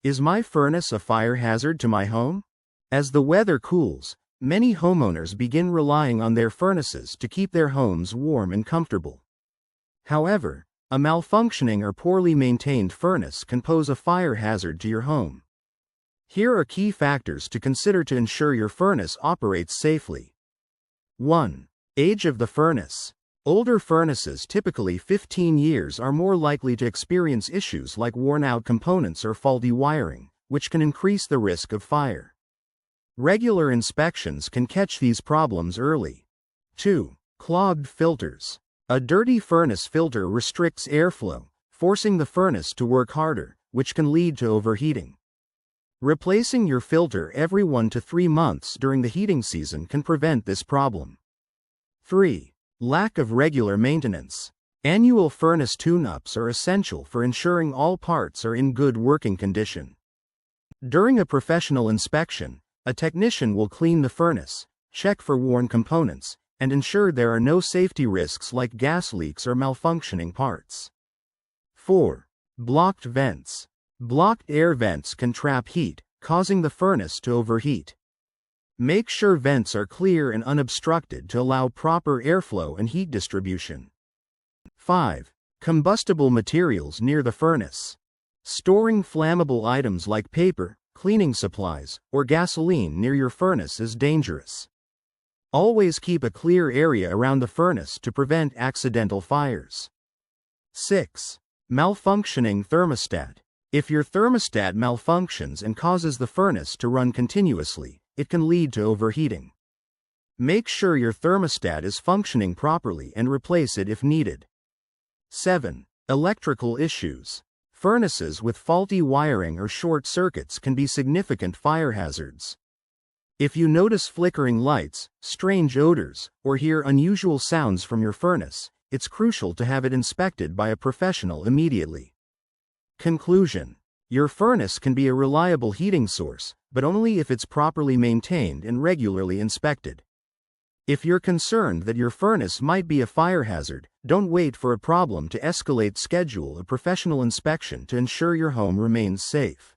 Is my furnace a fire hazard to my home? As the weather cools, many homeowners begin relying on their furnaces to keep their homes warm and comfortable. However, a malfunctioning or poorly maintained furnace can pose a fire hazard to your home. Here are key factors to consider to ensure your furnace operates safely. 1. Age of the furnace. Older furnaces, typically 15 years, are more likely to experience issues like worn-out components or faulty wiring, which can increase the risk of fire. Regular inspections can catch these problems early. 2. Clogged filters. A dirty furnace filter restricts airflow, forcing the furnace to work harder, which can lead to overheating. Replacing your filter every 1 to 3 months during the heating season can prevent this problem. 3. Lack of regular maintenance. Annual furnace tune-ups are essential for ensuring all parts are in good working condition. During a professional inspection, a technician will clean the furnace, check for worn components, and ensure there are no safety risks like gas leaks or malfunctioning parts. 4. Blocked vents. Blocked air vents can trap heat, causing the furnace to overheat. Make sure vents are clear and unobstructed to allow proper airflow and heat distribution. 5. Combustible materials near the furnace. Storing flammable items like paper, cleaning supplies, or gasoline near your furnace is dangerous. Always keep a clear area around the furnace to prevent accidental fires. 6. Malfunctioning thermostat. If your thermostat malfunctions and causes the furnace to run continuously, it can lead to overheating. Make sure your thermostat is functioning properly and replace it if needed. 7. Electrical issues. Furnaces with faulty wiring or short circuits can be significant fire hazards. If you notice flickering lights, strange odors, or hear unusual sounds from your furnace, it's crucial to have it inspected by a professional immediately. Conclusion. Your furnace can be a reliable heating source, but only if it's properly maintained and regularly inspected. If you're concerned that your furnace might be a fire hazard, don't wait for a problem to escalate. Schedule a professional inspection to ensure your home remains safe.